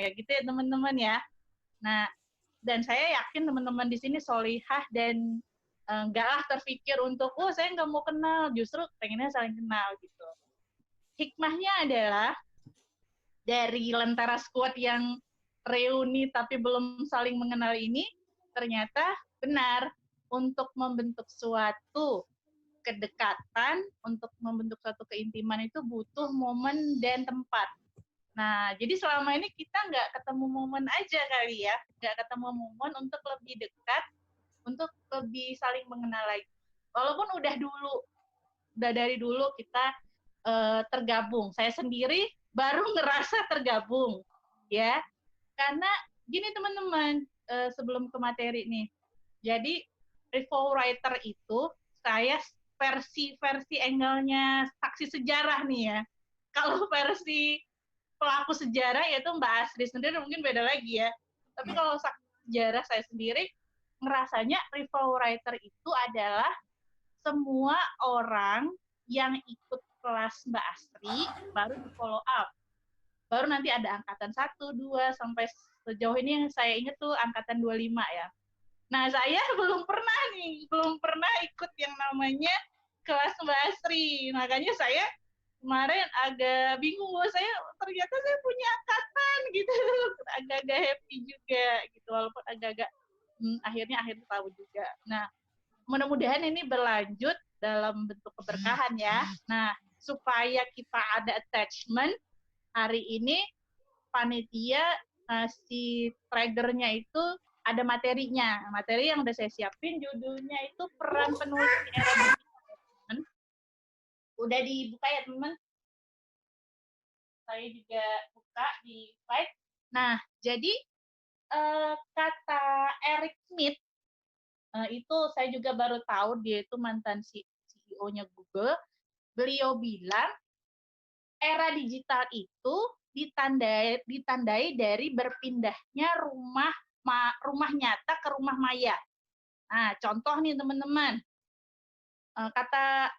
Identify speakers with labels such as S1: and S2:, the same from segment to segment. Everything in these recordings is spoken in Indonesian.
S1: ya gitu ya teman-teman ya. Nah, dan saya yakin teman-teman di sini solihah dan nggak terpikir untuk, oh saya nggak mau kenal, justru pengennya saling kenal gitu. Hikmahnya adalah dari Lentera Squad yang reuni tapi belum saling mengenal ini, ternyata benar untuk membentuk suatu kedekatan, untuk membentuk suatu keintiman itu butuh momen dan tempat. Nah, jadi selama ini kita nggak ketemu momen aja kali ya, nggak ketemu momen untuk lebih dekat, untuk lebih saling mengenal lagi. Walaupun udah dari dulu kita tergabung. Saya sendiri baru ngerasa tergabung, ya. Karena gini teman-teman, sebelum ke materi nih. Jadi review writer itu saya versi angle-nya saksi sejarah nih ya. Kalau versi pelaku sejarah yaitu Mbak Asri sendiri mungkin beda lagi ya. Tapi kalau sejarah saya sendiri ngerasanya review writer itu adalah semua orang yang ikut kelas Mbak Asri baru di follow up. Baru nanti ada angkatan 1, 2, sampai sejauh ini yang saya ingat tuh angkatan 25 ya. Nah, saya belum pernah ikut yang namanya kelas Mbak Asri. Makanya saya kemarin agak bingung, saya ternyata saya punya angkatan gitu. Agak-agak happy juga gitu, walaupun agak-agak akhirnya tahu juga. Nah, mudah-mudahan ini berlanjut dalam bentuk keberkahan ya. Nah, supaya kita ada attachment, hari ini panitia si triggernya itu ada materinya. Materi yang udah saya siapin judulnya itu peran penulis di era digital. Udah dibuka ya teman-teman? Saya juga buka di slide. Nah, jadi kata Eric Schmidt, itu saya juga baru tahu, dia itu mantan CEO-nya Google. Beliau bilang era digital itu ditandai dari berpindahnya rumah nyata ke rumah maya. Nah, contoh nih teman-teman, kata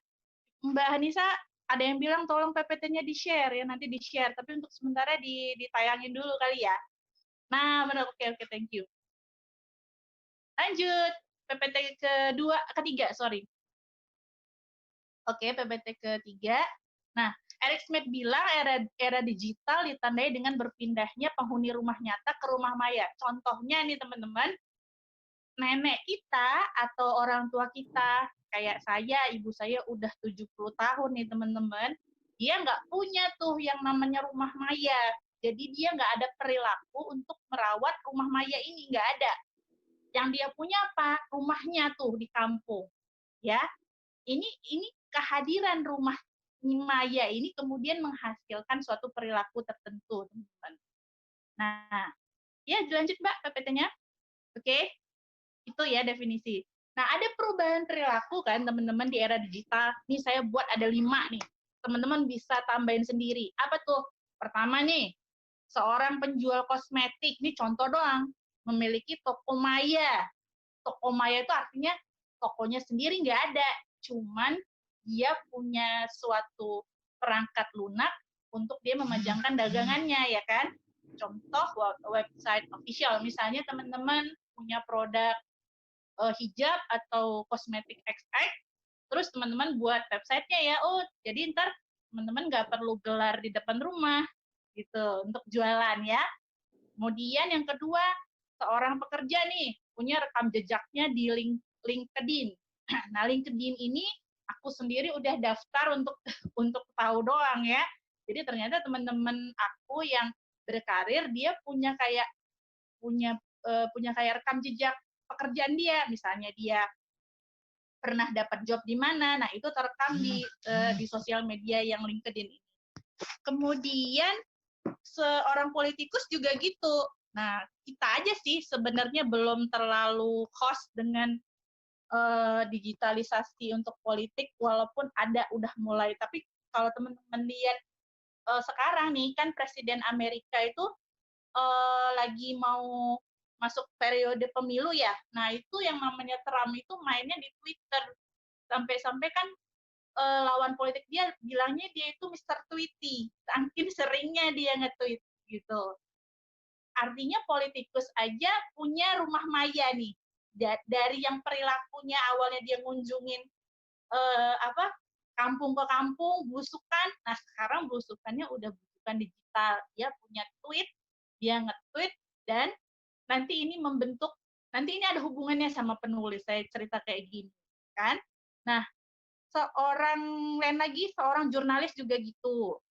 S1: Mbak Hanisa, ada yang bilang tolong PPT-nya di-share ya, nanti di-share, tapi untuk sementara ditayangin dulu kali ya. Nah, benar, oke, thank you. Lanjut, PPT ketiga, sorry. Oke, PPT ketiga. Nah, Eric Schmidt bilang era digital ditandai dengan berpindahnya penghuni rumah nyata ke rumah maya. Contohnya nih teman-teman, nenek kita atau orang tua kita, kayak saya, ibu saya udah 70 tahun nih teman-teman, dia nggak punya tuh yang namanya rumah maya. Jadi dia nggak ada perilaku untuk merawat rumah maya ini, nggak ada. Yang dia punya apa? Rumahnya tuh di kampung. Ya, ini kehadiran rumah maya ini kemudian menghasilkan suatu perilaku tertentu, teman-teman. Nah, ya lanjut Mbak PPT-nya. Oke, itu ya definisi. Nah, ada perubahan perilaku kan teman-teman di era digital. Nih saya buat ada 5 nih. Teman-teman bisa tambahin sendiri. Apa tuh? Pertama nih, seorang penjual kosmetik, ini contoh doang, memiliki toko maya. Toko maya itu artinya tokonya sendiri nggak ada, cuman dia punya suatu perangkat lunak untuk dia memajangkan dagangannya, ya kan? Contoh website official, misalnya teman-teman punya produk hijab atau kosmetik XX, terus teman-teman buat websitenya ya, oh jadi ntar teman-teman nggak perlu gelar di depan rumah gitu untuk jualan ya. Kemudian yang kedua, seorang pekerja nih punya rekam jejaknya di LinkedIn. Nah, LinkedIn ini aku sendiri udah daftar untuk tahu doang ya. Jadi ternyata teman-teman aku yang berkarir dia punya kayak rekam jejak pekerjaan dia, misalnya dia pernah dapat job di mana, nah itu terekam di sosial media yang LinkedIn ini. Kemudian seorang politikus juga gitu. Nah, kita aja sih sebenarnya belum terlalu host dengan digitalisasi untuk politik, walaupun udah mulai. Tapi kalau teman-teman lihat sekarang nih, kan Presiden Amerika itu lagi mau masuk periode pemilu ya. Nah, itu yang namanya Trump itu mainnya di Twitter. Sampai-sampai kan lawan politik dia bilangnya dia itu Mr. Tweety. Saking seringnya dia nge-tweet gitu. Artinya politikus aja punya rumah maya nih. Dari yang perilakunya awalnya dia ngunjungin kampung ke kampung, belusukan. Nah, sekarang belusukannya udah belusukan digital. Dia punya tweet, dia nge-tweet, dan nanti ini ada hubungannya sama penulis. Saya cerita kayak gini, kan? Nah, seorang jurnalis juga gitu.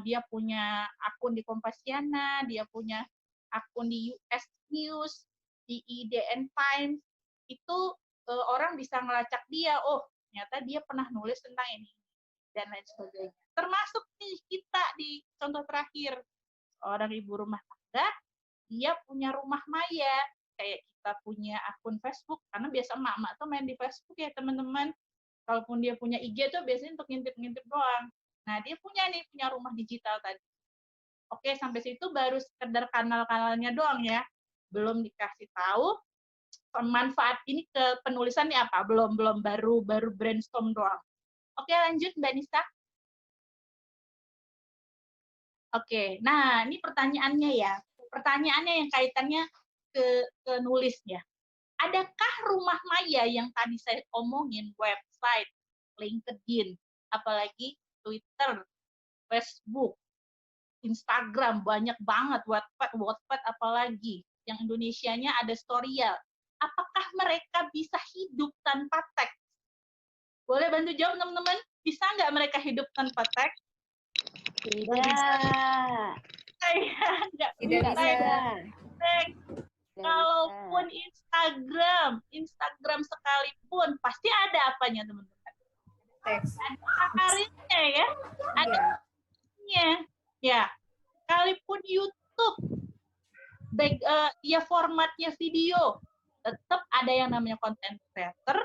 S1: Dia punya akun di Kompasiana, dia punya akun di US News, di IDN Times. Itu orang bisa ngelacak dia, oh ternyata dia pernah nulis tentang ini dan lain sebagainya. Termasuk nih kita di contoh terakhir, seorang ibu rumah tangga, dia punya rumah maya, kayak kita punya akun Facebook, karena biasa emak-emak tuh main di Facebook ya teman-teman. Kalaupun dia punya IG tuh biasanya untuk ngintip-ngintip doang. Nah, dia punya rumah digital tadi. Oke, sampai situ baru sekedar kanal-kanalnya doang ya. Belum dikasih tahu manfaat ini ke penulisannya apa? Belum baru brainstorm doang. Oke, lanjut Mbak Nisa. Oke, nah ini pertanyaannya ya. Pertanyaannya yang kaitannya ke nulisnya. Adakah rumah maya yang tadi saya omongin, website, LinkedIn, apalagi Twitter, Facebook, Instagram, banyak banget, Wattpad apalagi, yang Indonesianya ada Storyal. Apakah mereka bisa hidup tanpa teks? Boleh bantu jawab teman-teman? Bisa nggak mereka hidup tanpa teks?
S2: Tidak.
S1: Nggak
S2: Tidak bisa.
S1: Kalaupun Instagram sekalipun, pasti ada apanya teman-teman?
S2: Teks.
S1: Ada karirnya ya, ada ya. Sekalipun YouTube, dia formatnya video, tetap ada yang namanya content creator,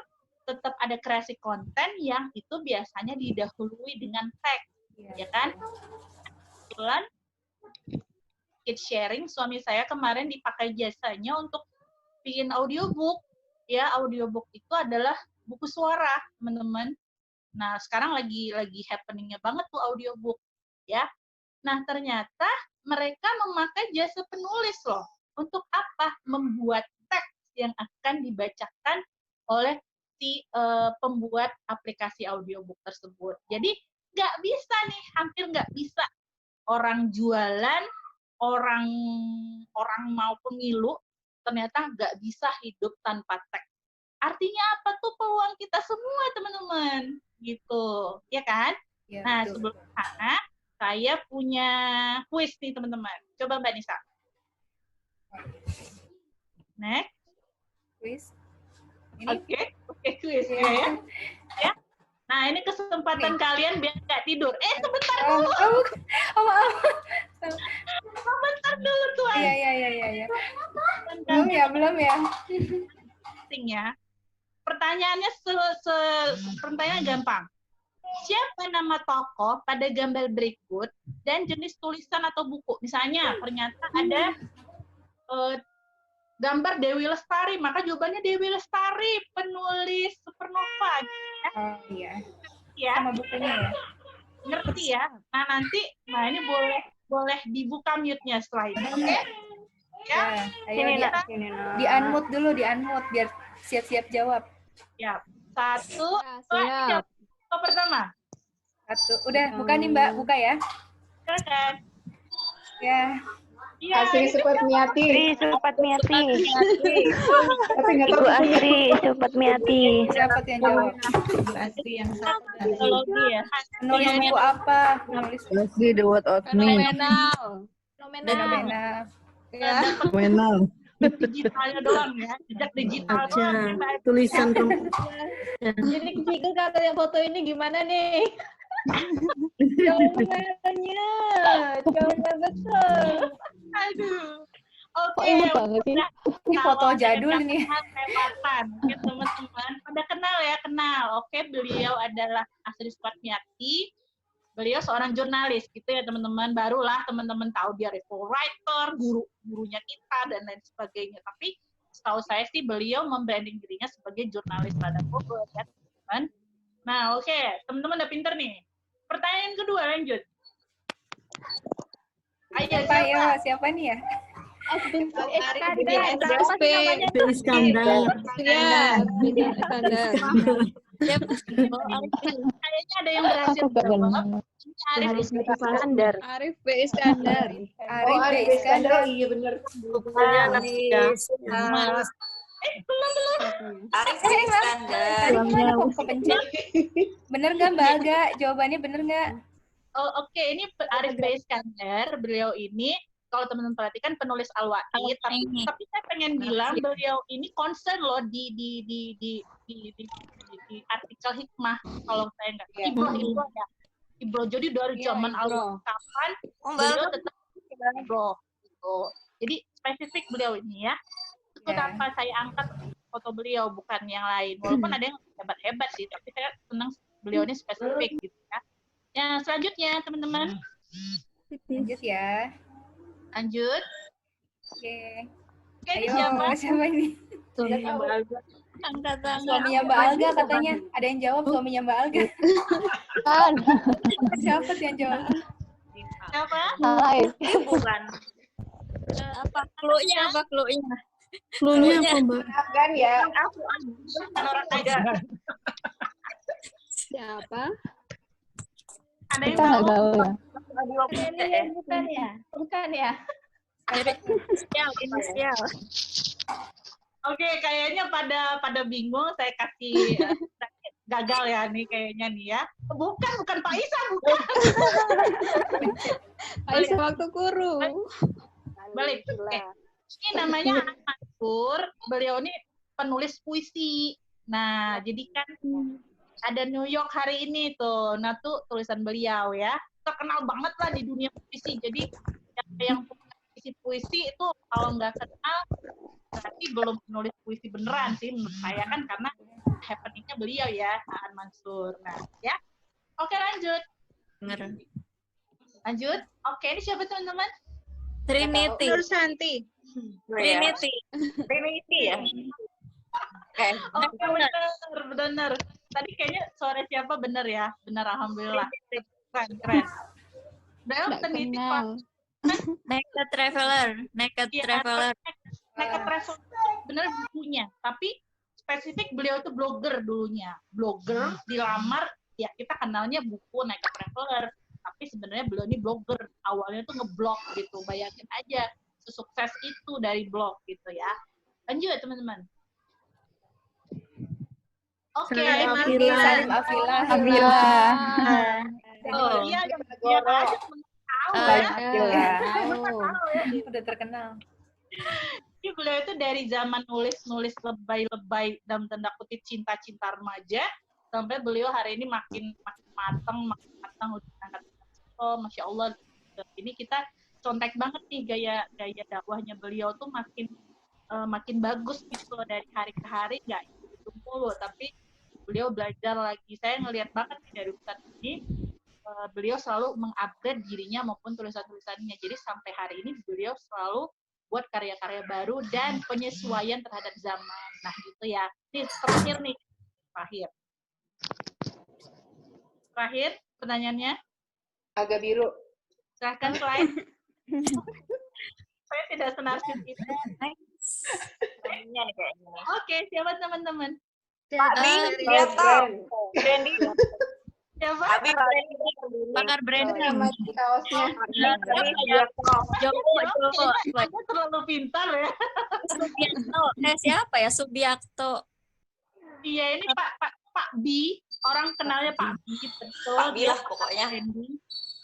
S1: tetap ada kreasi konten yang itu biasanya didahului dengan teks, ya kan? Kebetulan sharing suami saya kemarin dipakai jasanya untuk bikin audiobook. Ya, audiobook itu adalah buku suara, teman-teman. Nah, sekarang lagi happening-nya banget tuh audiobook, ya. Nah, ternyata mereka memakai jasa penulis loh. Untuk apa? Membuat teks yang akan dibacakan oleh si pembuat aplikasi audiobook tersebut. Jadi, nggak bisa nih, hampir nggak bisa orang jualan, orang mau pemilu, ternyata nggak bisa hidup tanpa teks. Artinya apa tuh peluang kita semua, teman-teman? Gitu, ya kan? Ya, nah, betul. Sebelum sana, saya punya kuis nih, teman-teman. Coba Mbak Nisa. Next.
S2: Kuis.
S1: Oke, kuis ya. Ya. Nah, ini kesempatan kalian biar nggak tidur. Sebentar dulu.
S2: Maaf.
S1: Sebentar dulu, Tuan.
S2: Iya. Belum ya.
S1: Ya. Pertanyaannya pertanyaan gampang. Siapa nama tokoh pada gambar berikut dan jenis tulisan atau buku? Misalnya, ternyata ada gambar Dewi Lestari, maka jawabannya Dewi Lestari, penulis Supernova.
S2: Oh iya.
S1: Ya.
S2: Sama bukunya ya.
S1: Ngerti ya? Nah, nanti ini boleh dibuka mute-nya setelah ini. Oke? Ya.
S2: Ayo di-unmute dulu, di-unmute biar siap-siap jawab.
S1: Ya. 1, 2, 3. Pertama.
S2: 1. Udah, buka nih Mbak, buka ya.
S1: Silakan.
S2: Ya.
S3: Asri Supatmiati. Tapi nggak tahu.
S4: Ibu Asri Supatmiati.
S2: Siapa yang jawab?
S3: Ibu Asri yang satu.
S1: Teknologi ya.
S2: Nulis buku apa? Nulis
S3: Asri The Word of Me.
S2: fenomenal.
S3: Ya. Fenomenal.
S1: Digitalnya doang ya, jejak digital doang.
S3: Tulisan
S4: Jadi bingung katanya foto ini gimana nih? Jawabannya betul.
S1: Aduh. Oke.
S2: Ini foto jadul nih.
S1: Oke, teman-teman. Pada kenal. Oke, beliau adalah Asri Supatmiati. Beliau seorang jurnalis gitu ya teman-teman. Barulah teman-teman tahu dia writer, gurunya kita dan lain sebagainya. Tapi setahu saya sih beliau membranding dirinya sebagai jurnalis pada Bogor ya teman-teman. Nah, oke, teman-teman udah pinter nih. Pertanyaan kedua, lanjut.
S2: Siapa nih ya?
S4: SSP.
S3: Iskandar.
S4: Ya, Iskandar.
S1: Kayaknya ada yang berhasil jawab. Arif
S5: Iskandar.
S4: Arif B. Iskandar.
S2: Arif B. Iskandar.
S5: Iya bener.
S6: Arif Iskandar.
S2: Kok kepencet? Bener nggak Mbak Alga? Jawabannya bener nggak?
S1: Oh, oke, ini Arif B. Iskandar. Beliau ini kalau teman-teman perhatikan penulis Al-Wa'id, tapi saya pengen bilang beliau ini concern loh di artikel hikmah. Kalau saya nggak Ibroh ya. Ibroh, jadi dari zaman Al-Wa'id kapan beliau tetap Ibroh gitu. Jadi spesifik beliau ini ya. Itu kenapa saya angkat foto beliau, bukan yang lain. Walaupun ada yang hebat-hebat sih, tapi saya senang beliau ini spesifik gitu ya. Yang selanjutnya teman-teman.
S2: Lanjut ya.
S1: Lanjut.
S2: Oke.
S1: Oke, ini
S2: Ayo, siapa ini?
S1: Suaminya Mbak Alga. Angkat tangan.
S2: Suaminya Mbak Alga katanya. Ada yang jawab suaminya Mbak Alga.
S4: Kan.
S2: Siapa tuh yang jawab?
S1: Siapa?
S6: Bukan.
S1: Apa clue-nya?
S3: Clue-nya apa, Mbak?
S5: Kan ya.
S1: Bukan orang aja.
S4: Siapa?
S1: Ada yang tahu?
S4: Bukan ya? Bukan ya?
S1: Inisial. Oke, kayaknya pada bingung. Saya kasih gagal ya nih kayaknya nih ya. Bukan Pak Isa, bukan.
S4: Aisyah waktu kurung.
S1: Balik. Oke. Ini namanya Mansur. Beliau ini penulis puisi. Nah, jadi kan ada New York hari ini tuh. Nah, tuh tulisan beliau ya. Terkenal banget lah di dunia puisi. Jadi yang puisi itu kalau nggak kenal berarti belum menulis puisi beneran sih menurut saya kan, karena happeningnya beliau ya, Aan Mansur. Nah, ya. Oke, lanjut. Lanjut. Oke, ini siapa teman-teman?
S6: Trinity.
S1: Nur Santi.
S6: Trinity ya.
S1: Oke, benar. Tadi kayaknya suara siapa benar ya? Benar, alhamdulillah. Keren. Beliau peneliti
S6: Naked Traveler.
S1: Naked Traveler bener bukunya, tapi spesifik beliau itu blogger dulunya. Blogger dilamar, ya kita kenalnya buku Naked Traveler, tapi sebenarnya beliau ini blogger. Awalnya tuh ngeblog gitu. Bayangin aja sesukses itu dari blog gitu ya. Lanjut teman-teman. Oke,
S2: Salim Afila.
S1: Iya, yang aja tahu ya.
S2: Udah terkenal.
S1: Jadi beliau itu dari zaman nulis lebay-lebay dalam tanda kutip cinta-cinta remaja sampai beliau hari ini makin matang udah angkat. Oh, Masya Allah. Ini kita contek banget nih gaya dakwahnya beliau tuh makin bagus gitu loh, dari hari ke hari, nggak itu mulu, tapi beliau belajar lagi. Saya ngelihat banget nih dari Ustadz ini, beliau selalu mengupgrade dirinya maupun tulisan-tulisannya. Jadi sampai hari ini beliau selalu buat karya-karya baru dan penyesuaian terhadap zaman. Nah gitu ya. Ini terakhir pertanyaannya.
S5: Agak biru.
S1: Silahkan slide. Saya tidak senarsis itu. Oke, siapa teman-teman? Siapa?
S6: Pakar branding.
S5: Kaosnya.
S1: Kamu terlalu pintar ya.
S6: Subiakto. Siapa ya? Subiakto.
S1: Iya, ini Pak B. Orang kenalnya Pak B. Betul.
S6: Pak B lah pokoknya.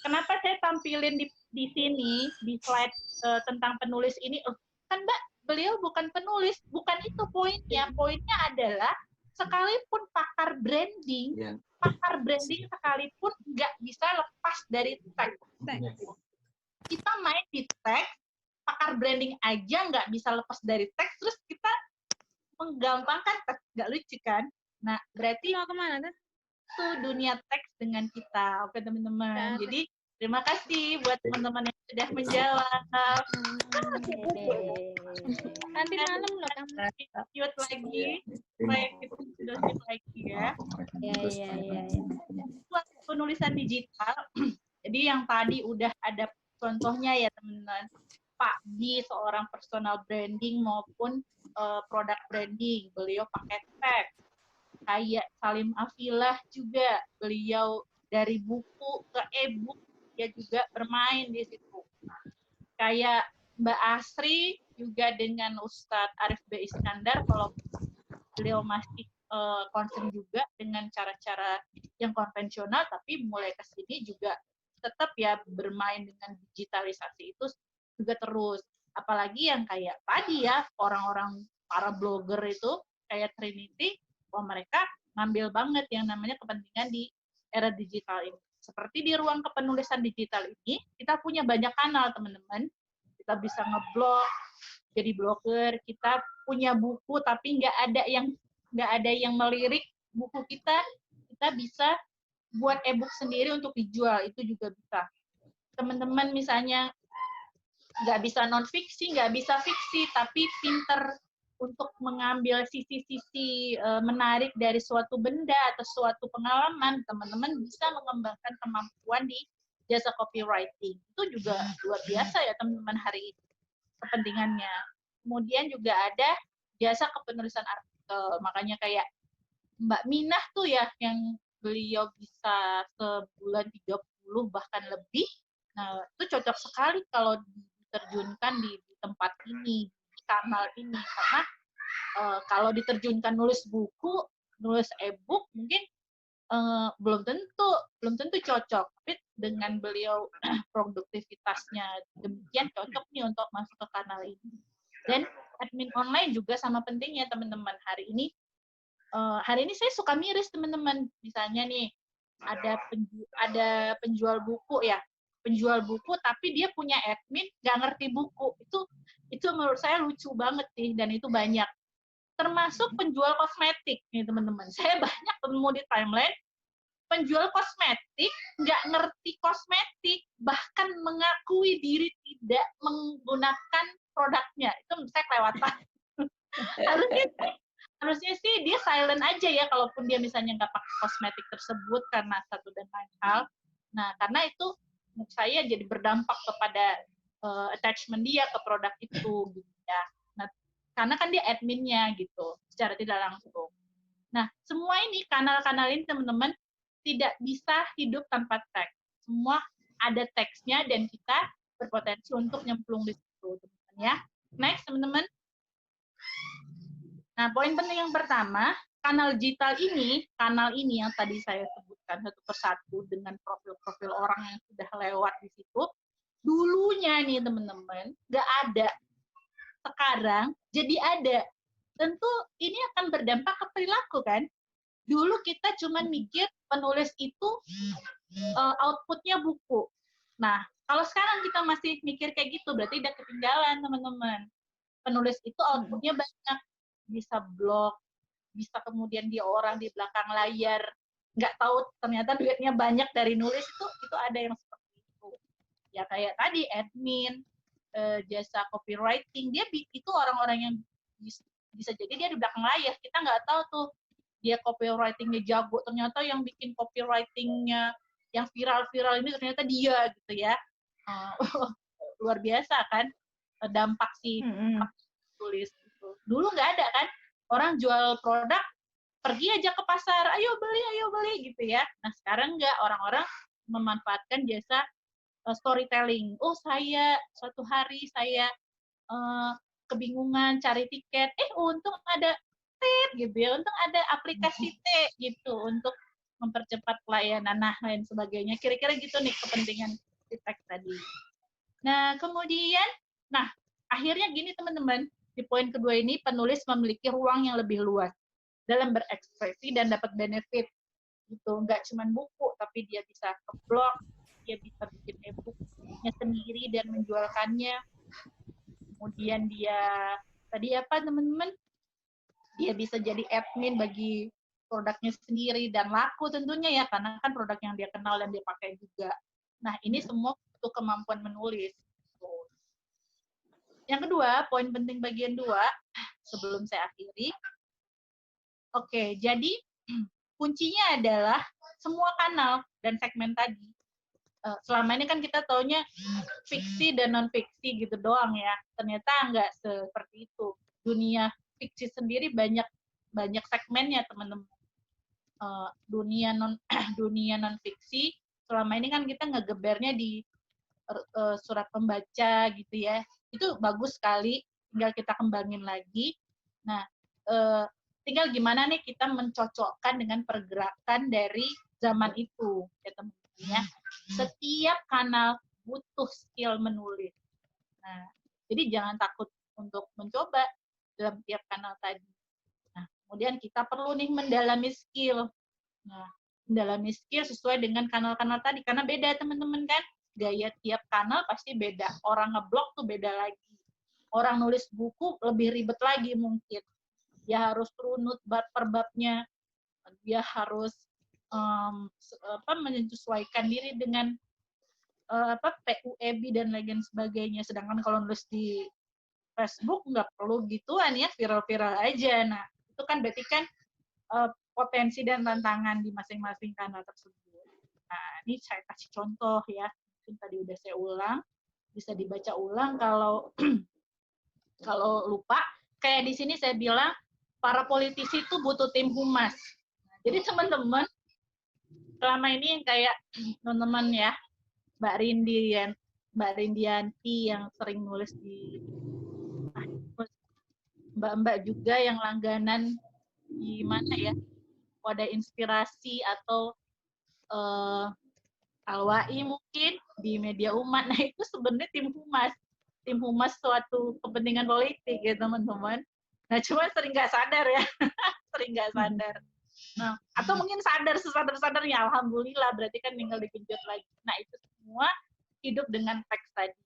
S1: Kenapa saya tampilin di sini, di slide tentang penulis ini? Kan Mbak, beliau bukan penulis. Bukan itu poinnya. Poinnya adalah sekalipun pakar branding, pakar branding sekalipun nggak bisa lepas dari teks. Kita main di teks, pakar branding aja nggak bisa lepas dari teks, terus kita menggampangkan teks, nggak lucu kan? Nah, berarti mau kemana tuh? Itu dunia teks dengan kita, oke teman-teman. Jadi terima kasih buat teman-teman yang sudah menjawab. Nanti malam loh kamu cute lagi, supaya kita sudah cute lagi ya.
S4: Iya.
S1: Buat penulisan digital, jadi yang tadi udah ada contohnya ya teman-teman. Pak Di seorang personal branding maupun product branding, beliau pakai tag. Kayak Salim Afilah juga, beliau dari buku ke e-book, dia juga bermain di situ. Kayak Mbak Asri juga dengan Ustadz Arif B. Iskandar, kalau beliau masih concern juga dengan cara-cara yang konvensional, tapi mulai ke sini juga tetap ya bermain dengan digitalisasi itu juga terus. Apalagi yang kayak tadi ya, orang-orang para blogger itu, kayak Trinity, mereka ngambil banget yang namanya kepentingan di era digital ini. Seperti di ruang kepenulisan digital ini, kita punya banyak kanal, teman-teman. Kita bisa ngeblog, jadi blogger, kita punya buku tapi nggak ada yang melirik buku kita bisa buat e-book sendiri untuk dijual, itu juga bisa. Teman-teman misalnya nggak bisa non-fiksi, nggak bisa fiksi, tapi pinter untuk mengambil sisi-sisi menarik dari suatu benda atau suatu pengalaman, teman-teman bisa mengembangkan kemampuan di jasa copywriting. Itu juga luar biasa ya teman-teman hari ini kepentingannya. Kemudian juga ada jasa kepenulisan artikel. Makanya kayak Mbak Minah tuh ya, yang beliau bisa sebulan 30 bahkan lebih. Nah, itu cocok sekali kalau diterjunkan di tempat ini, di kanal ini. Karena kalau diterjunkan nulis buku, nulis e-book, mungkin belum tentu cocok. Tapi dengan beliau produktivitasnya demikian, cocok nih untuk masuk ke kanal ini. Dan admin online juga sama pentingnya teman-teman. Hari ini saya suka miris teman-teman. Misalnya nih ada penjual buku ya, penjual buku tapi dia punya admin nggak ngerti buku. Itu menurut saya lucu banget sih, dan itu banyak. Termasuk penjual kosmetik nih teman-teman. Saya banyak ketemu di timeline penjual kosmetik nggak ngerti kosmetik, bahkan mengakui diri tidak menggunakan produknya. Itu saya kelewatan. harusnya sih dia silent aja ya, kalaupun dia misalnya nggak pakai kosmetik tersebut karena satu dan lain hal. Nah, karena itu menurut saya jadi berdampak kepada attachment dia ke produk itu gitu ya. Nah, karena kan dia adminnya gitu, secara tidak langsung. Nah, semua ini kanal-kanal ini teman-teman tidak bisa hidup tanpa tag. Semua ada teksnya dan kita berpotensi untuk nyemplung di situ, teman-teman ya. Next, teman-teman. Nah, poin penting yang pertama, kanal ini yang tadi saya sebutkan satu persatu dengan profil-profil orang yang sudah lewat di situ, dulunya nih teman-teman, nggak ada. Sekarang jadi ada. Tentu ini akan berdampak ke perilaku kan. Dulu kita cuma mikir penulis itu outputnya buku. Nah, kalau sekarang kita masih mikir kayak gitu, berarti udah ketinggalan teman-teman. Penulis itu outputnya banyak. Bisa blog, bisa kemudian dia orang di belakang layar, nggak tahu ternyata duitnya banyak dari nulis, itu ada yang seperti itu. Ya kayak tadi admin, jasa copywriting, dia itu orang-orang yang bisa jadi dia di belakang layar, kita nggak tahu tuh dia copywritingnya jago, ternyata yang bikin copywritingnya yang viral-viral ini ternyata dia gitu ya. Luar biasa kan dampak si tulis itu. Dulu nggak ada kan, orang jual produk pergi aja ke pasar, ayo beli gitu ya. Nah sekarang nggak, orang-orang memanfaatkan jasa storytelling. Oh, saya suatu hari saya kebingungan cari tiket, untung ada tip gitu ya, untung ada aplikasi T gitu untuk mempercepat pelayanan, nah lain sebagainya. Kira-kira gitu nih kepentingan si tag tadi. Nah kemudian, akhirnya gini teman-teman, di poin kedua ini penulis memiliki ruang yang lebih luas dalam berekspresi dan dapat benefit gitu. Nggak cuma buku, tapi dia bisa ke blog, dia bisa bikin e-booknya sendiri dan menjualkannya. Kemudian dia tadi apa teman-teman? Dia bisa jadi admin bagi produknya sendiri dan laku tentunya ya, karena kan produk yang dia kenal dan dia pakai juga. Nah ini semua butuh kemampuan menulis. Yang kedua, poin penting bagian 2, sebelum saya akhiri. Oke, jadi kuncinya adalah semua kanal dan segmen tadi selama ini kan kita taunya fiksi dan non fiksi gitu doang ya. Ternyata nggak seperti itu. Dunia fiksi sendiri banyak segmennya teman-teman. Dunia non fiksi selama ini kan kita ngegebernya di surat pembaca gitu ya. Itu bagus sekali, tinggal kita kembangin lagi. Nah, tinggal gimana nih kita mencocokkan dengan pergerakan dari zaman itu, ya teman-teman ya. Setiap kanal butuh skill menulis. Nah, jadi jangan takut untuk mencoba dalam tiap kanal tadi. Nah, kemudian kita perlu nih mendalami skill. Nah, mendalami skill sesuai dengan kanal-kanal tadi, karena beda teman-teman kan. Gaya tiap kanal pasti beda. Orang ngeblog tuh beda lagi. Orang nulis buku lebih ribet lagi mungkin. Dia harus runut bab per babnya. Dia harus menyesuaikan diri dengan PUEB dan lain sebagainya. Sedangkan kalau nulis di Facebook nggak perlu gituan ya, viral-viral aja. Nah, itu kan berarti kan potensi dan tantangan di masing-masing kanal tersebut. Nah, ini saya kasih contoh ya. Mungkin tadi udah saya ulang, bisa dibaca ulang kalau kalau lupa. Kayak di sini saya bilang para politisi itu butuh tim humas. Jadi teman-teman selama ini yang kayak teman-teman ya, Mbak Rindianti yang sering nulis di Mbak-mbak juga yang langganan di mana ya, Wadah Inspirasi atau Alwai mungkin di Media Umat. Nah, itu sebenarnya tim humas suatu kepentingan politik ya teman-teman. Nah, cuma sering nggak sadar ya, sering nggak sadar. Nah, atau mungkin sesadar-sadarnya, alhamdulillah, berarti kan tinggal digenjot lagi. Nah, itu semua hidup dengan teks tadi.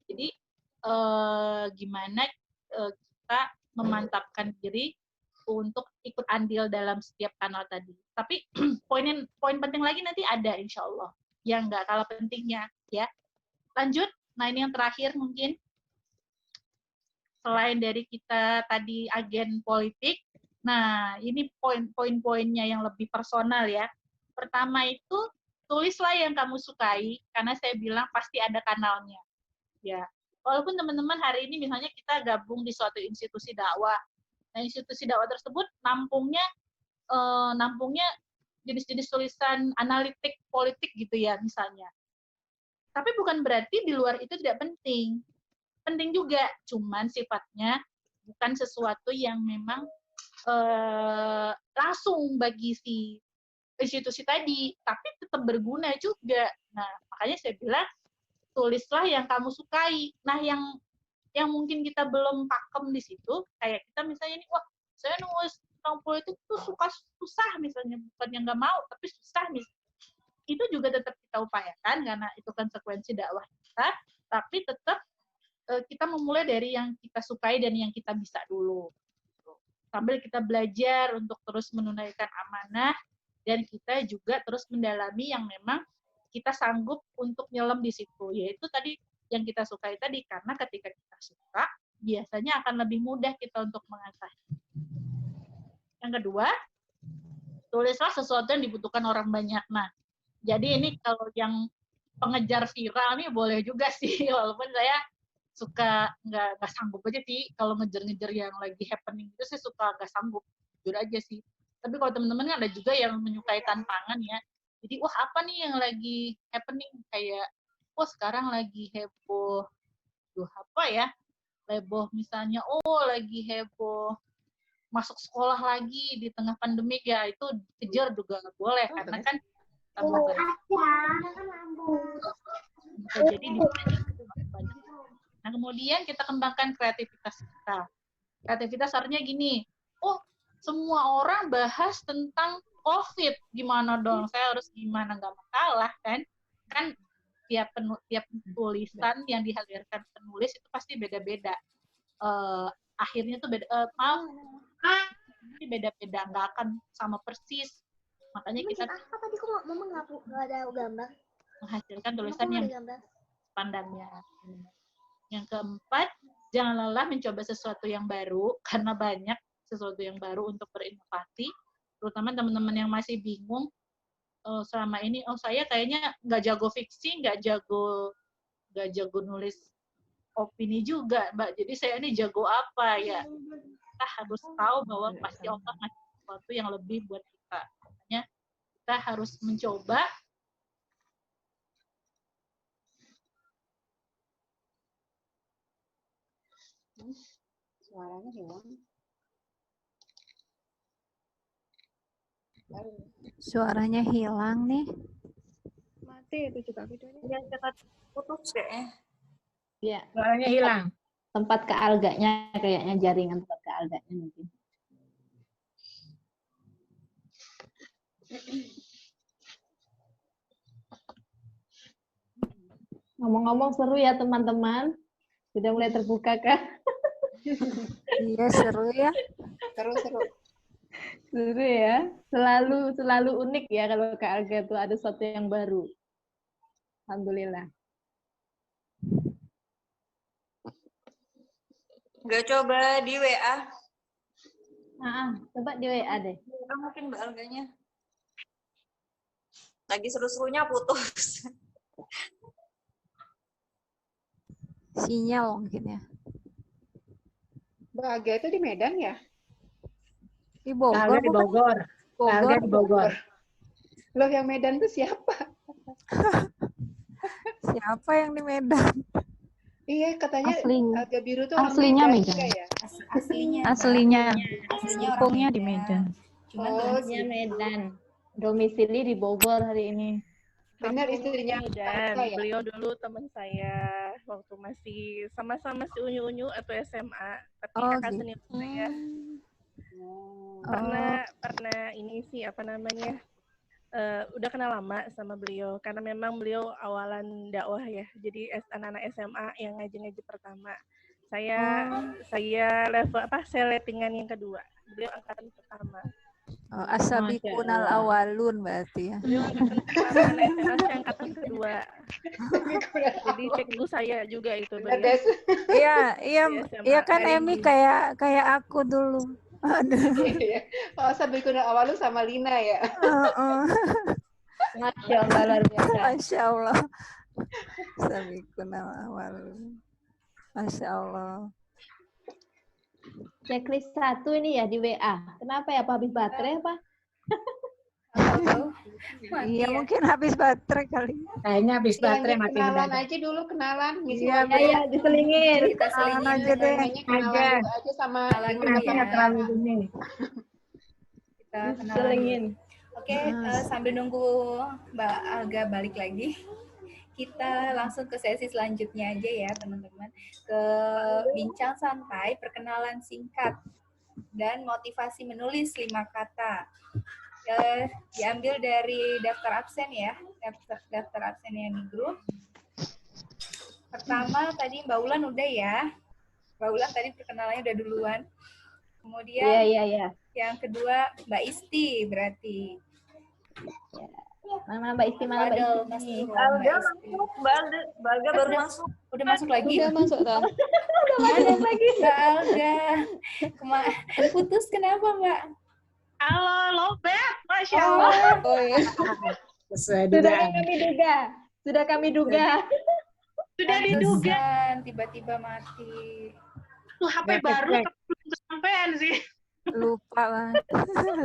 S1: Jadi gimana kita memantapkan diri untuk ikut andil dalam setiap kanal tadi. Tapi poin penting lagi nanti ada insya Allah yang nggak kalah pentingnya ya. Lanjut. Nah, ini yang terakhir mungkin selain dari kita tadi agen politik. Nah, ini poin-poinnya yang lebih personal ya. Pertama itu tulislah yang kamu sukai karena saya bilang pasti ada kanalnya. Ya. Walaupun teman-teman hari ini misalnya kita gabung di suatu institusi dakwah. Nah, institusi dakwah tersebut nampungnya jenis-jenis tulisan analitik politik gitu ya misalnya. Tapi bukan berarti di luar itu tidak penting. Penting juga, cuman sifatnya bukan sesuatu yang memang langsung bagi si institusi tadi, tapi tetap berguna juga. Nah, makanya saya bilang tulislah yang kamu sukai. Nah, yang mungkin kita belum pakem di situ, kayak kita misalnya nih, wah, saya nulis tentang politik tuh susah misalnya, bukan yang nggak mau, tapi susah misalnya. Itu juga tetap kita upayakan, karena itu konsekuensi dakwah kita, tapi tetap kita memulai dari yang kita sukai dan yang kita bisa dulu. Sambil kita belajar untuk terus menunaikan amanah, dan kita juga terus mendalami yang memang kita sanggup untuk nyelam di situ, yaitu tadi yang kita sukai tadi, karena ketika kita suka, biasanya akan lebih mudah kita untuk mengasah. Yang kedua, tulislah sesuatu yang dibutuhkan orang banyak. Nah, jadi ini kalau yang pengejar viral nih boleh juga sih, walaupun saya suka nggak sanggup aja sih kalau ngejar-ngejar yang lagi happening itu, saya suka nggak sanggup, jujur aja sih. Tapi kalau teman-teman ada juga yang menyukai tantangan ya, jadi wah apa nih yang lagi happening, kayak wah sekarang lagi heboh, apa ya, heboh misalnya, lagi heboh masuk sekolah lagi di tengah pandemik ya, itu kejar juga nggak boleh, karena kan jadi di banyak. Nah, kemudian kita kembangkan kreativitas kita. Kreativitas artinya gini, semua orang bahas tentang COVID, gimana dong? Saya harus gimana? Nggak masalah, kan? Kan tiap tulisan yang dihadirkan penulis itu pasti beda-beda. Akhirnya tuh beda-beda, nggak akan sama persis. Makanya kita
S7: tadi kok mama nggak ada gambar?
S1: Menghasilkan tulisan yang pandangnya. Yang keempat, jangan lelah mencoba sesuatu yang baru, karena banyak sesuatu yang baru untuk berinovasi, terutama teman-teman yang masih bingung selama ini saya kayaknya nggak jago fiksi, nggak jago nulis opini juga, Mbak. Jadi saya ini jago apa ya? Kita harus tahu bahwa pasti Allah ngasih sesuatu yang lebih buat kita. Makanya kita harus mencoba.
S5: Suaranya hilang.
S2: Suaranya hilang nih.
S4: Mati itu juga videonya.
S6: Ya, kita putus kayaknya.
S4: Iya,
S3: Suaranya hilang.
S4: tempat ke alganya kayaknya, jaringan tempat ke alganya mungkin. Ngomong-ngomong seru ya teman-teman. Sudah mulai terbuka kan?
S2: Iya, seru ya.
S5: Seru-seru.
S4: Seru ya. Selalu unik ya kalau ke alga itu ada sesuatu yang baru. Alhamdulillah.
S6: Nggak coba di WA.
S4: Coba di WA deh.
S6: Mungkin Mbak Alganya. Lagi seru-serunya putus.
S2: Sinyal mungkin ya.
S5: Bahagia itu di Medan ya?
S2: Di Bogor.
S3: Alga di
S2: bukan?
S3: Bogor. Alga di Bogor.
S5: Loh, yang Medan itu siapa?
S2: Siapa yang di Medan?
S5: Iya, katanya
S4: Aslinya.
S5: Alga Biru tuh
S4: Aslinya
S5: orang
S4: Medan.
S5: juga ya?
S2: Aslinya.
S4: Aslinya
S2: Kampungnya di Medan.
S4: Cuman
S5: Oh,
S4: domisili Medan. Domisili di Bogor hari ini.
S5: benar istrinya
S8: Dan
S5: Alga ya?
S8: beliau dulu teman saya waktu masih sama-sama si unyu-unyu atau SMA, tapi
S2: Oh,
S8: kakak
S2: gitu.
S8: senior saya.
S2: Oh.
S8: Pernah ini sih apa namanya, udah kenal lama sama beliau karena memang beliau awalan dakwah ya, jadi anak-anak SMA yang ngaji-ngaji pertama. Saya level saya lettingan yang kedua, beliau angkatan pertama.
S2: Oh, asabiqunal awalun berarti ya.
S8: Beliau angkatan pertama, saya angkatan kedua. Jadi cekku saya juga itu
S5: Benar,
S8: beliau.
S5: Des.
S2: Iya,
S8: Di SMA.
S2: iya kan Emi kayak aku dulu. Aduh.
S5: Iya. Oh, Sabikuna Awalu sama Lina ya?
S2: Heeh.
S4: Masya Allah, luar biasa.
S2: Masya Allah. Asabiqunal awalun. Masya Allah.
S4: Checklist 1 ini ya di WA. Kenapa ya, Pak? Habis baterai apa?
S2: Iya, mungkin habis baterai kali.
S3: Kayaknya habis baterai
S5: Lanjut
S3: mati
S5: kenalan
S3: mendadak.
S5: aja dulu, kenalan. Ngisi
S2: Iya,
S5: waktu.
S4: Ya, diselingin.
S2: Kita selingin aja deh.
S5: Namanya kenalan dulu aja sama
S2: Kenalan
S5: itu
S2: dulu
S5: apa
S2: ya.
S3: Terlalu ini.
S2: Kita kenalan.
S4: Diselingin.
S2: Oke, sambil nunggu Mbak Alga balik lagi, kita langsung ke sesi selanjutnya aja ya teman-teman. Ke bincang santai, perkenalan singkat, dan motivasi menulis 5 kata. Diambil dari daftar absen ya, daftar absen yang di grup. Pertama tadi Mbak Ulan udah ya. Mbak Ulan tadi perkenalannya udah duluan. Kemudian
S4: Iya.
S2: yang kedua Mbak Isti berarti.
S4: Mana Mbak Isti, mana Mbak
S2: Fadel,
S4: Isti?
S2: Mas Nurul,
S6: Alga
S2: Mbak Isti.
S6: masuk, Mbak Alga baru masuk.
S2: Udah masuk lagi?
S4: Udah masuk toh.
S2: Mana lagi Mbak Alga? Putus kenapa Mbak?
S1: Halo, lobet, Masya Allah.
S4: Oh iya.
S3: Sesuai
S4: Sudah
S3: dugaan.
S4: kami duga. Sudah kami duga.
S1: Sudah diduga.
S2: Pantesan, tiba-tiba mati.
S1: Tuh HP baru tapi belum kesampean sih.
S2: Lupa banget.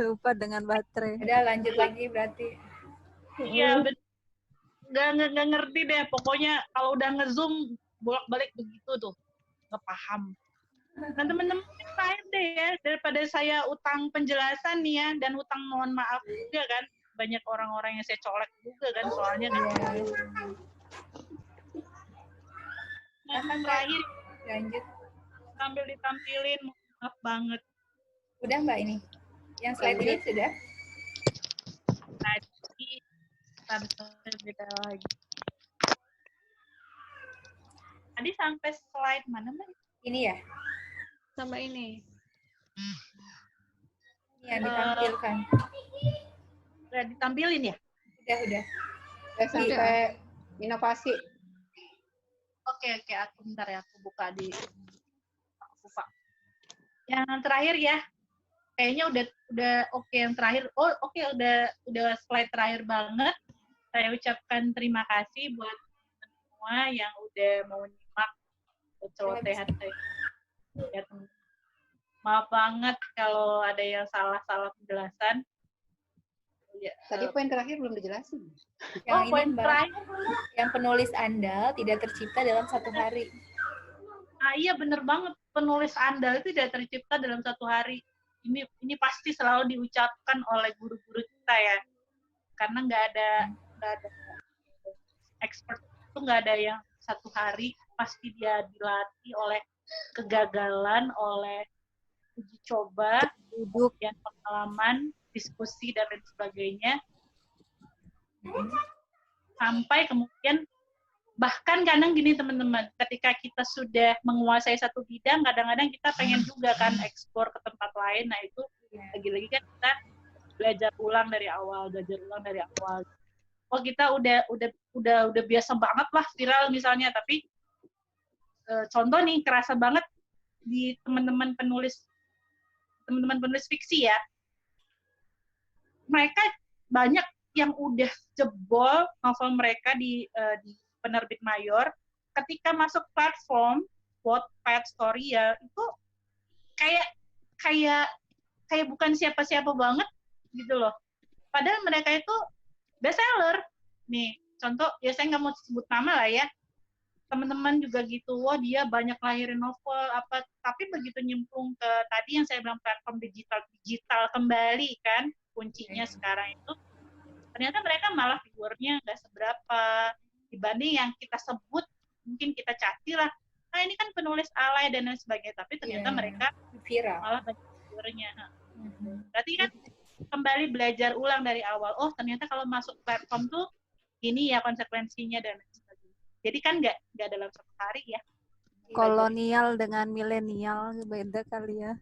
S2: Lupa dengan baterai. Udah lanjut lagi berarti.
S1: Iya, nggak ngerti deh. Pokoknya kalau udah nge-zoom bolak-balik begitu tuh, nggak paham. Nah teman-teman lain deh ya, daripada saya utang penjelasan nih ya, dan utang mohon maaf juga kan, banyak orang-orang yang saya colek juga kan soalnya kan. Nah terakhir
S2: Lanjut.
S1: sambil ditampilin, maaf banget.
S2: Udah Mbak ini? Yang slide ini sudah?
S1: Tadi kita beda lagi. Tadi sampai slide mana Mbak?
S2: Ini ya?
S4: Sama ini.
S2: Ini yang ditampilkan.
S1: Udah ditampilin ya?
S2: Udah.
S5: Udah sampai inovasi.
S1: Oke, aku bentar ya, aku buka di Fufa. Yang terakhir ya, kayaknya udah oke yang terakhir. Oh, oke, udah slide terakhir banget. Saya ucapkan terima kasih buat semua yang udah mau nyimak celotehan saya. Ya, maaf banget kalau ada yang salah penjelasan. Ya,
S5: Tadi poin terakhir belum dijelasin.
S2: Yang
S1: poin
S2: ini, Mbak,
S1: terakhir.
S2: yang penulis andal tidak tercipta dalam 1 hari.
S1: Iya bener banget, penulis andal itu tidak tercipta dalam 1 hari. Ini pasti selalu diucapkan oleh guru-guru kita ya, karena nggak ada expert itu, nggak ada yang 1 hari, pasti dia dilatih oleh kegagalan, oleh uji coba, duduk, dan pengalaman, diskusi dan lain sebagainya, sampai kemudian bahkan kadang gini teman-teman, ketika kita sudah menguasai satu bidang, kadang-kadang kita pengen juga kan ekspor ke tempat lain. Nah itu lagi-lagi kan kita belajar ulang dari awal. Oh kita udah biasa banget lah viral misalnya, tapi contoh nih kerasa banget di teman-teman penulis fiksi ya, mereka banyak yang udah jebol novel mereka di penerbit mayor, ketika masuk platform Wattpad, Story ya itu kayak bukan siapa-siapa banget gitu loh. Padahal mereka itu bestseller. Nih contoh ya, saya nggak mau sebut nama lah ya. Teman-teman juga gitu, wah dia banyak lahirin novel apa, tapi begitu nyemplung ke tadi yang saya bilang platform digital kembali kan kuncinya sekarang itu, ternyata mereka malah viewernya nggak seberapa dibanding yang kita sebut, mungkin kita cati lah, nah ini kan penulis alay dan lain sebagainya, tapi ternyata mereka
S2: viral,
S1: malah banyak viewernya. Berarti kan kembali belajar ulang dari awal, oh ternyata kalau masuk platform tuh ini ya konsekuensinya dan lain sebagainya. Jadi kan nggak dalam 1 hari ya.
S9: Kolonial dengan milenial beda kali ya.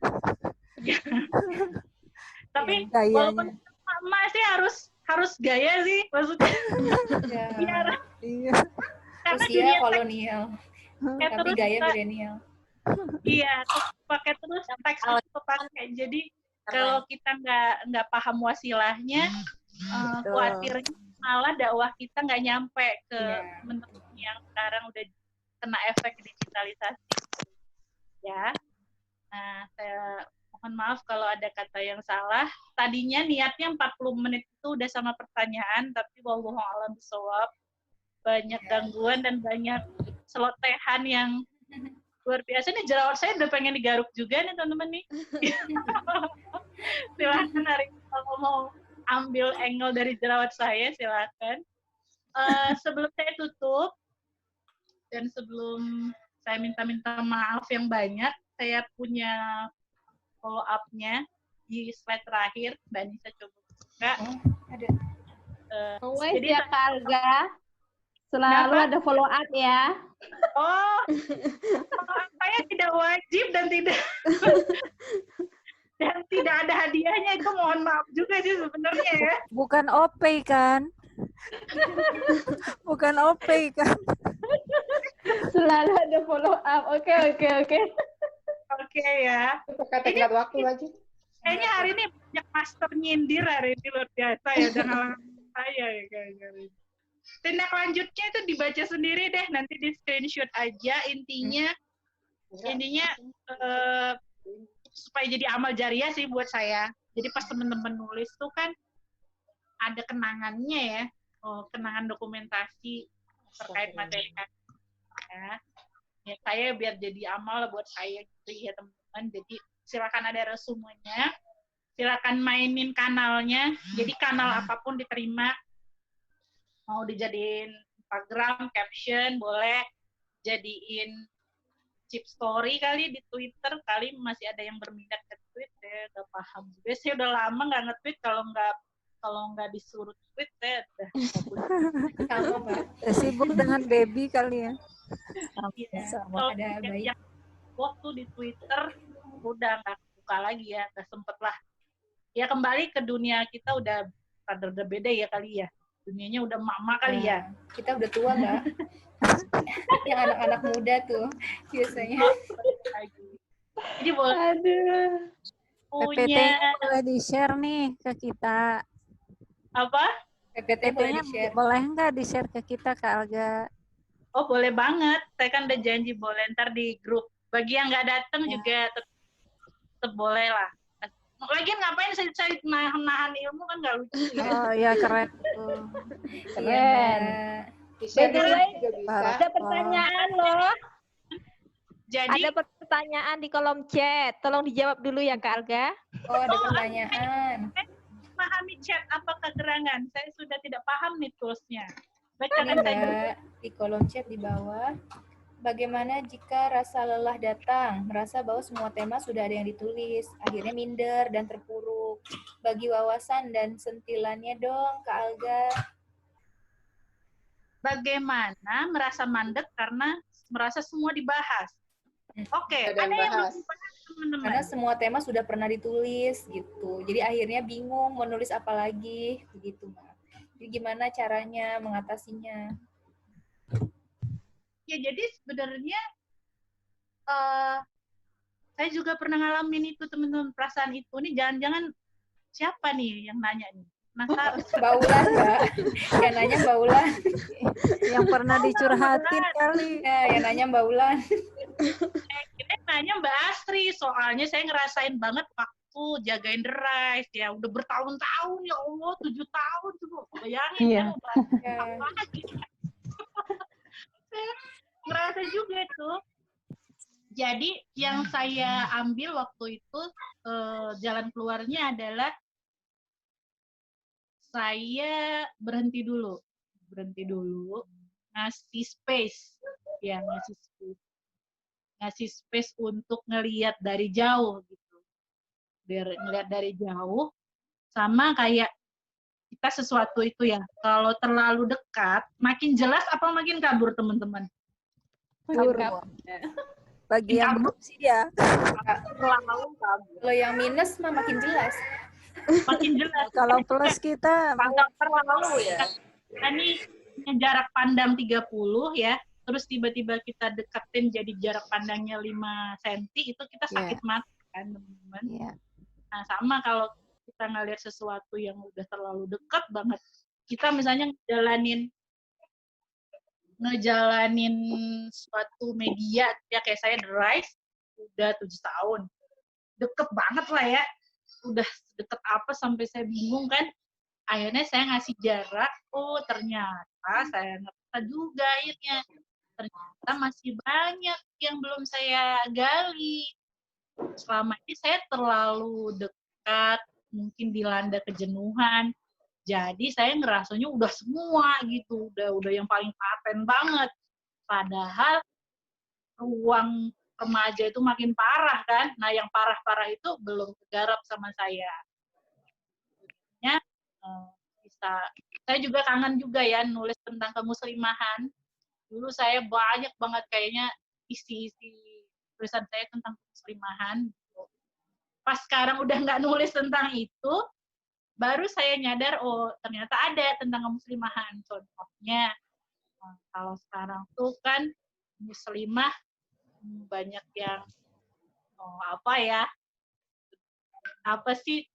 S1: Tapi walaupun emak sih harus gaya sih maksudnya. Biar karena
S2: usia kolonial, tapi
S1: terus
S2: gaya milenial.
S1: Iya, pakai terus teks itu pakai. Jadi kalau kita nggak paham wasilahnya, khawatirnya malah dakwah kita nggak nyampe ke teman-teman yang sekarang udah kena efek digitalisasi. Ya, nah saya mohon maaf kalau ada kata yang salah. Tadinya niatnya 40 menit itu udah sama pertanyaan, tapi wallahu a'lam bishawab, banyak gangguan dan banyak selotehan yang luar biasa. Nih jerawat saya udah pengen digaruk juga nih teman-teman nih. Silahkan hari kalau mau ambil angle dari jerawat saya, silahkan. Sebelum saya tutup dan sebelum saya minta maaf yang banyak, saya punya follow up-nya di slide terakhir. Mbak Nisa coba buka.
S2: Ada.
S4: Jadi ya Kak Alga, selalu ada follow up ya.
S1: Oh, saya tidak wajib dan tidak ada hadiahnya, itu mohon maaf juga sih sebenarnya ya.
S9: Bukan OP kan? Bukan OP kan?
S4: Selalu ada follow up. Oke.
S1: Oke ya.
S5: Kata tingkat waktu lagi.
S1: Kayaknya hari ini banyak master nyindir hari ini, luar biasa ya, dan halangan saya ya kayaknya. Tindak lanjutnya itu dibaca sendiri deh, nanti di screenshot aja. Intinya supaya jadi amal jariah sih buat saya. Jadi pas teman-teman nulis tuh kan ada kenangannya ya, kenangan dokumentasi terkait materi ya. Saya biar jadi amal buat saya gitu ya teman-teman. Jadi silakan ada resumenya, silakan mainin kanalnya. Jadi kanal apapun diterima, mau dijadiin Instagram, caption, boleh jadiin chip story kali di Twitter, kali masih ada yang berminat ke tweet ya, gak paham juga. Saya udah lama nggak nge-tweet, kalau nggak disuruh tweet ya udah
S2: Sama Pak.
S9: Sibuk dengan baby kali ya.
S2: Sama ada bayi.
S1: Waktu di Twitter udah nggak buka lagi ya, nggak sempet lah. Ya kembali ke dunia kita udah beda ya kali ya. Dunianya udah mama kali ya.
S2: Kita udah tua Mbak. Yang anak-anak muda tuh biasanya.
S1: Jadi boleh. punya
S9: PPT-nya boleh di-share nih ke kita.
S1: apa?
S2: PPT boleh
S9: PPT-nya
S2: di-share.
S9: boleh nggak di-share ke kita, Kak Alga?
S1: Oh, boleh banget. Saya kan udah janji boleh ntar di grup. Bagi yang nggak datang juga tetap boleh lah. Lagian ngapain saya nahan ilmu kan nggak lucu ya.
S9: Oh iya, keren tuh.
S4: Keren.
S5: Di-share di
S4: By the
S5: sini
S4: way,
S5: juga bisa.
S4: Ada pertanyaan loh.
S1: Jadi
S4: Ada pertanyaan di kolom chat. Tolong dijawab dulu ya Kak Alga.
S2: Oh, ada pertanyaan.
S1: memahami chat apakah gerangan? Saya sudah tidak paham nih toolsnya.
S2: Ini
S1: Bacakan saya dulu.
S2: Mbak, di kolom chat di bawah. Bagaimana jika rasa lelah datang, merasa bahwa semua tema sudah ada yang ditulis, akhirnya minder dan terpuruk. Bagi wawasan dan sentilannya dong, Kak Alga.
S1: Bagaimana merasa mandek karena merasa semua dibahas? Oke,
S5: Ada
S1: ada
S5: yang
S1: yang belum
S5: bahas.
S1: dibahas, teman-teman.
S2: Karena semua tema sudah pernah ditulis gitu. Jadi akhirnya bingung mau nulis apa lagi begitu, Mbak. Jadi gimana caranya mengatasinya?
S1: Ya, jadi sebenarnya saya juga pernah ngalamin itu, teman-teman. Perasaan itu nih, jangan-jangan siapa nih yang nanya nih? Penasaran.
S2: Baulan, Mbak. Yang nanya Baulan.
S9: Yang pernah dicurhatin kali.
S2: Ya, yang nanya Baulan.
S1: Kita nanya Mbak Astri, soalnya saya ngerasain banget waktu jagain The Rise, ya udah bertahun-tahun, ya Allah, 7 tahun coba bayangin
S4: Iya.
S1: ya, apa lagi. Saya ngerasa juga itu. Jadi yang saya ambil waktu itu jalan keluarnya adalah saya berhenti dulu, ngasih space, ya ngasih space untuk ngelihat dari jauh gitu, ngelihat dari jauh, sama kayak kita sesuatu itu ya, kalau terlalu dekat, makin jelas apa makin kabur, teman-teman?
S9: Bagi yang belum sih ya.
S2: Kalau yang minus mah makin jelas.
S1: Makin jelas.
S9: Kalau plus kita
S6: Pandang terlalu ya.
S1: Ini jarak pandang 30 ya, terus tiba-tiba kita deketin jadi jarak pandangnya 5 cm, itu kita sakit mata kan, teman-teman.
S9: Iya.
S1: Nah, sama kalau kita ngelihat sesuatu yang udah terlalu dekat banget. Kita misalnya ngejalanin suatu media, ya kayak saya The Rise, udah 7 tahun. Deket banget lah ya. Udah deket apa sampai saya bingung kan. Akhirnya saya ngasih jarak, oh ternyata saya ngerasa juga akhirnya. Ternyata masih banyak yang belum saya gali. Selama ini saya terlalu dekat, mungkin dilanda kejenuhan. Jadi saya ngerasanya udah semua gitu, udah yang paling paten banget. Padahal ruang remaja itu makin parah kan. Nah, yang parah-parah itu belum kegarap sama saya. Ya, saya juga kangen juga ya nulis tentang kemuslimahan. Dulu saya banyak banget kayaknya isi-isi tulisan saya tentang kemuslimahan. Pas sekarang udah nggak nulis tentang itu, baru saya nyadar, oh ternyata ada tentang kemuslimahan. Contohnya, kalau sekarang tuh kan muslimah banyak yang apa sih,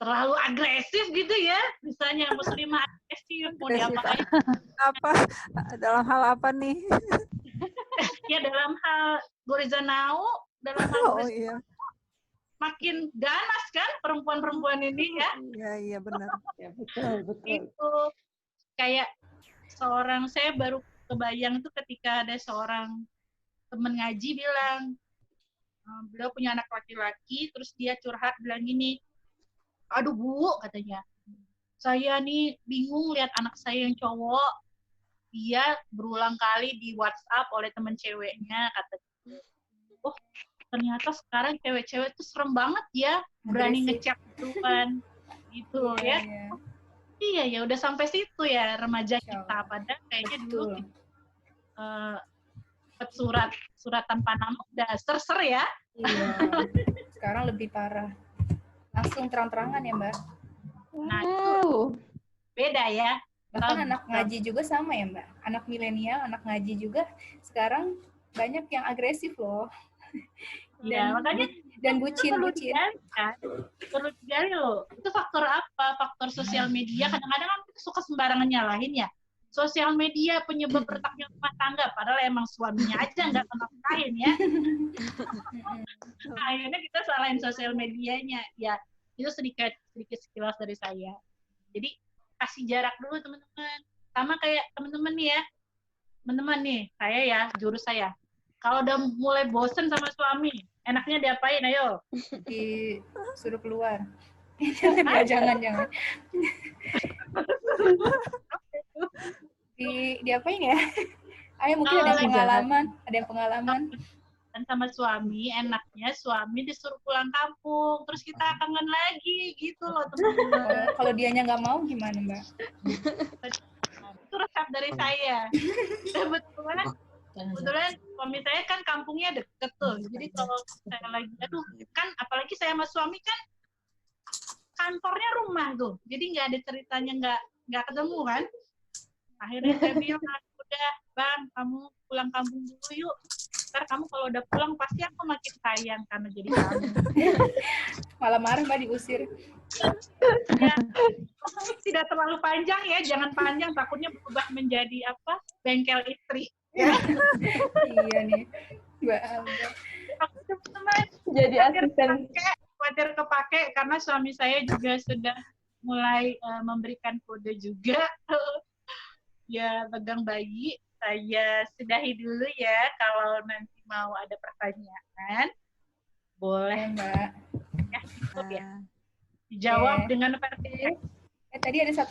S1: terlalu agresif gitu ya, misalnya muslimah agresif, mau diapain?
S9: Apa? Dalam hal apa nih?
S1: Ya dalam hal Gorizanau, dalam hal
S9: iya.
S1: Makin ganas kan perempuan-perempuan ini ya.
S9: Iya benar.
S4: Ya, betul.
S1: Itu kayak saya baru kebayang itu ketika ada seorang teman ngaji bilang, beliau punya anak laki-laki, terus dia curhat bilang gini, aduh Bu, katanya, saya nih bingung lihat anak saya yang cowok, dia berulang kali di WhatsApp oleh teman ceweknya, katanya. Oh, ternyata sekarang cewek-cewek tuh serem banget ya, berani ngechat duluan, gitu ya. Iya ya, udah sampai situ ya remaja kita. Padahal kayaknya dulu surat tanpa nama udah ser ya.
S2: Iya. Sekarang lebih parah. Langsung terang-terangan ya, Mbak.
S1: Nah, itu beda ya.
S2: Bahkan anak ngaji juga sama ya, Mbak. Anak milenial, anak ngaji juga sekarang banyak yang agresif loh.
S1: Iya, makanya
S2: Dan bucin.
S1: Perlu digali kan? Perlu digali loh. Itu faktor apa? Faktor sosial media. Kadang-kadang kan kita suka sembarangan nyalahin ya. Sosial media penyebab retaknya rumah tangga, padahal emang suaminya aja nggak nafkahin ya. Akhirnya kita salahin sosial medianya. Ya, itu sedikit sekilas dari saya. Jadi kasih jarak dulu teman-teman. Sama kayak teman-teman nih ya. Teman-teman nih, saya ya, jurus saya. Kalau udah mulai bosen sama suami, enaknya diapain? Ayo.
S2: Disuruh keluar. Ya, jangan. Diapain ya? Ayo mungkin ada yang pengalaman.
S1: Dan sama suami, enaknya suami disuruh pulang kampung, terus kita kangen lagi, gitu loh teman-teman.
S2: Kalau dianya nggak mau gimana, Mbak?
S1: Itu resep dari saya. Kebetulan suami saya kan kampungnya deket tuh. Jadi kalau saya lagi, kan apalagi saya sama suami kan kantornya rumah tuh. Jadi nggak ada ceritanya nggak ketemu kan. Akhirnya saya bilang, udah Bang, kamu pulang kampung dulu yuk. Ntar kamu kalau udah pulang pasti aku makin sayang karena jadi kamu.
S2: Malah marah Mbak diusir.
S1: Ya, tidak terlalu panjang ya, jangan panjang takutnya berubah menjadi apa? Bengkel istri. Ya.
S2: Iya nih, Mbak Alga.
S1: Teman-teman,
S4: Jadi asisten.
S1: khawatir kepake karena suami saya juga sudah mulai memberikan kode juga. Ya, pegang bayi. Saya sudahi dulu ya. Kalau nanti mau ada pertanyaan, boleh
S2: Mbak.
S1: ya, cukup ya. Dijawab dengan versi.
S2: Tadi ada satu